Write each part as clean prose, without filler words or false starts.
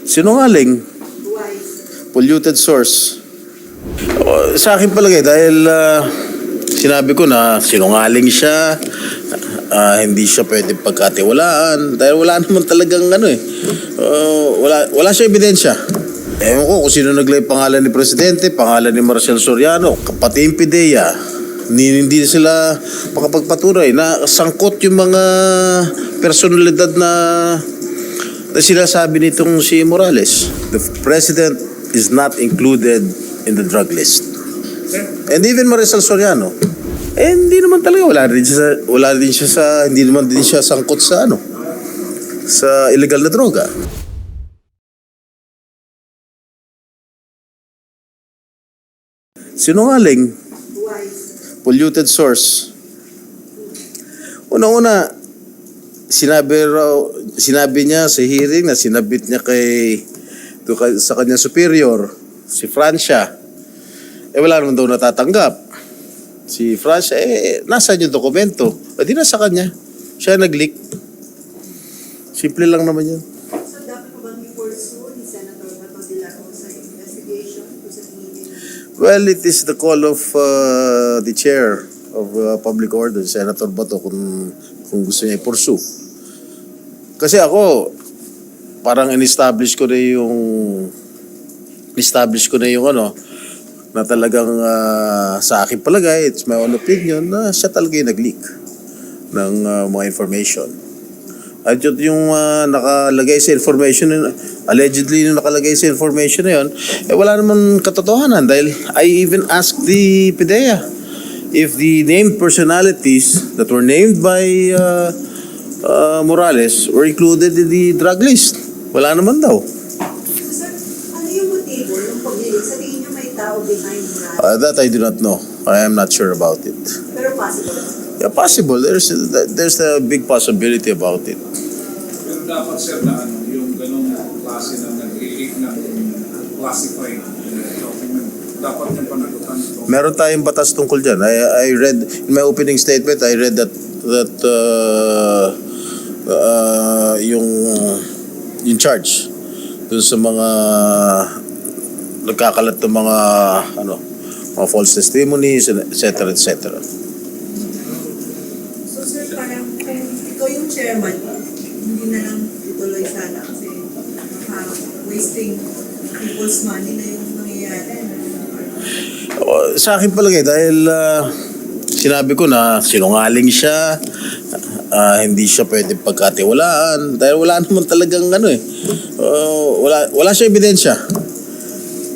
Sinungaling. Polluted source. Sa akin palagay dahil sinabi ko na sinungaling siya, hindi siya pwedeng pagkatiwalaan dahil wala naman talagang wala siya ebidensya. Ewan ko kung sino naglay pangalan ni Presidente, pangalan ni Marcial Soriano, pati yung PIDEA. Hindi sila makapagpatunay na sangkot yung mga personalidad na sinasabi nitong si Morales. The President is not included in the drug list. And even Marcial Soriano, hindi naman talaga hindi naman din siya sangkot sa sa illegal na droga. Sinungaling. Polluted source. Una-una, sinabi niya sa hearing na sinabit niya sa kanyang superior, si Francia. Wala naman daw natatanggap. Si Francia, nasaan yung dokumento? Di na sa kanya. Siya nag-leak. Simple lang naman yun. So, dapat pa bang i-pursue ni Senator Bato de la Rosa investigation kung sa tingin? Well, it is the call of the chair of public order, Senator Bato, kung gusto niya i-pursue. Kasi ako, parang in-establish ko na yung na talagang sa akin palagay, it's my own opinion, na siya talaga yung nag-leak ng mga information. At yung nakalagay sa information, allegedly yung nakalagay sa information na yun, wala naman katotohanan dahil I even asked the PIDEA if the named personalities that were named by Morales were included in the drug list. Wala naman daw. So, sir, ano yung motibo ng pag-leak? Sa tingin niyo may tao behind Morales? That I do not know. I am not sure about it. Pero possible. Yeah, possible. There's a big possibility about it. Pero dapat, sir, na yung ganong klase ng nag-leak ng classified document, dapat yung panagutan ito. Meron tayong batas tungkol dyan. I read, in my opening statement, I read that yung charge dun sa mga nagkakalat ng mga false testimonies, etc. etc. So, sir, parang kung ikaw yung chairman, hindi na lang ituloy sana kasi wasting people's money na yung nangyayari. Sa akin palagay dahil sinabi ko na sinungaling siya, hindi siya pwedeng pagkatiwalaan dahil wala naman talagang wala siya ebidensya.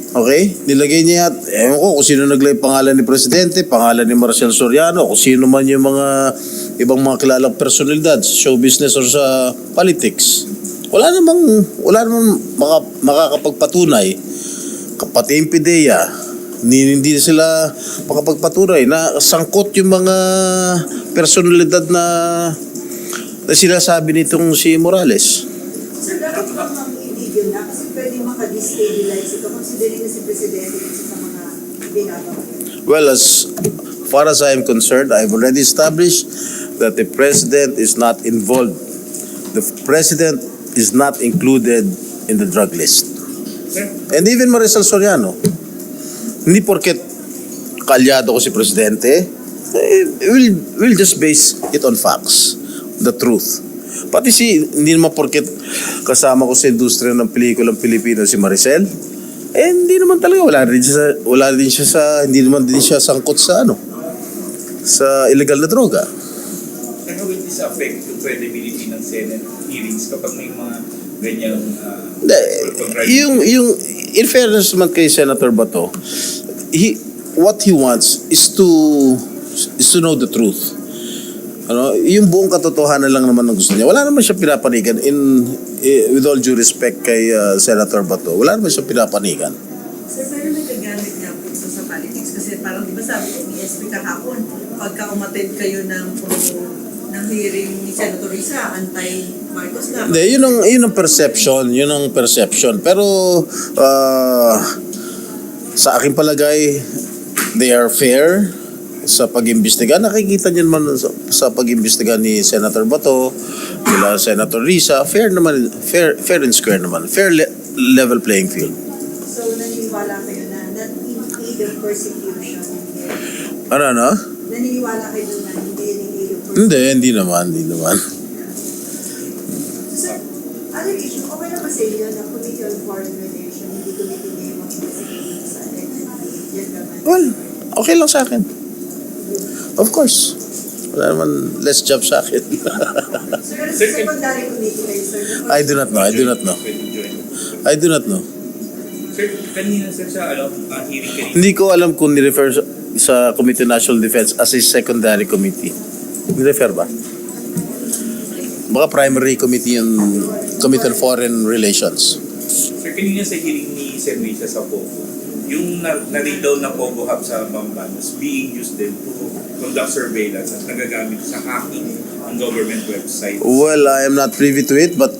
Okay? Nilagay niya ewan ko kung sino naglay pangalan ni Presidente, pangalan ni Marcial Soriano, kung sino man yung mga ibang mga kilalang personalidad sa show business or sa politics. Wala namang makakapagpatunay. Pati yung PIDEA, hindi sila makapagpatunay na sangkot yung mga personalidad na sinasabi nitong si Morales. Sir, dapat ba mag-ibigil na? Kasi pwede makadestabilize ito considering na si Presidente sa mga ginagawa. Well, as far as I am concerned, I've already established that the President is not involved. The President is not included in the drug list. And even Marcial Soriano, hindi porket kalyado ko si Presidente, we'll just base it on facts, the truth. Pati hindi naman porket kasama ko sa industriya ng pelikulang Pilipino si Maricel, hindi naman talaga, hindi naman din siya sangkot sa sa illegal na droga. Pero will this affect yung credibility ng Senate hearings kapag may mga ganyan In fairness naman kay Senator Bato, what he wants is to know the truth. Yung buong katotohanan lang naman ang gusto niya. Wala naman siya pinapanigan with all due respect kay Senator Bato. Wala naman siya pinapanigan. Sir, pero nagagamit niya po ito sa politics kasi parang di ba sabi ko ni SP kahapon, pagka umattend kayo ng hearing ni Senator Risa, anti-Marcos na. Hindi, yun ang perception. Pero sa aking palagay, they are fair sa pag-imbestiga. Nakikita niyo naman sa pag-imbestiga ni Senator Bato, nila Senator Risa, fair and square naman. Fair level playing field. So, naniniwala kayo na not in aid of persecution. Ano? Naniniwala kayo doon na hindi in aid of persecution. Hindi naman. So, other issue, okay na ba sa inyo na Committee on Foreign Relations, hindi committee name ang president sa gentleman? Well, okay lang sa akin. Of course. Wala naman less job sa akin. So, pero sa secondary committee kayo, sir? I do not know. Pwede join. I do not know. Sir, kanina sir sa hearing kanina. Hindi ko alam kung ni-refer sa Committee on National Defense as a secondary committee. Ni-refer ba? Baka primary committee yung Committee on Foreign Relations. Sir, kanina sa hearing ni Sen. Risa sa Pogo, yung na-read down na Pogo Hub sa Bamban was being used then to conduct surveillance at nagagamit sa hacking ng government website. Well, I am not privy to it, but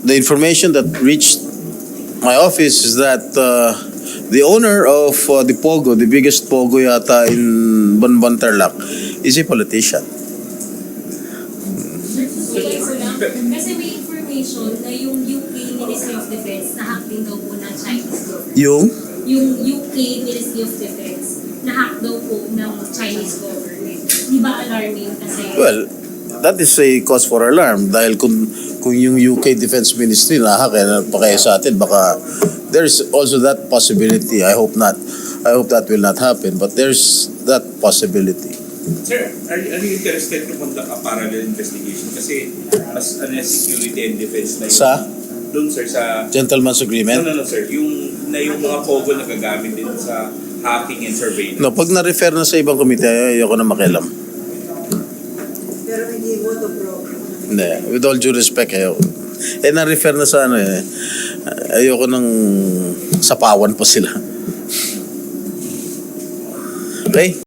the information that reached my office is that the owner of the Pogo, the biggest Pogo yata in Banban Tarlac, is a politician. Kasi may information na yung UK Ministry of Defense na-hack din daw po ng Chinese government. Yung Yung UK Ministry of Defense na-hack daw po ng Chinese government. Di ba alarming kasi? Well, that is a cause for alarm dahil kung yung UK Defense Ministry na-hack pa kaya sa atin, baka there's also that possibility. I hope not. I hope that will not happen, but there's that possibility. Sir, are you interested to conduct a parallel investigation? Kasi mas security and defense na yun. Sa Doon sir, sa... gentleman's agreement? No sir, yung mga Pogo na gagamit din sa hacking and surveillance. No, pag na-refer na sa ibang komite, ayoko na makialam. Pero hindi mo to bro. Hindi, with all due respect, ayoko. Na-refer na sa ayoko nang sapawan pa sila. Okay?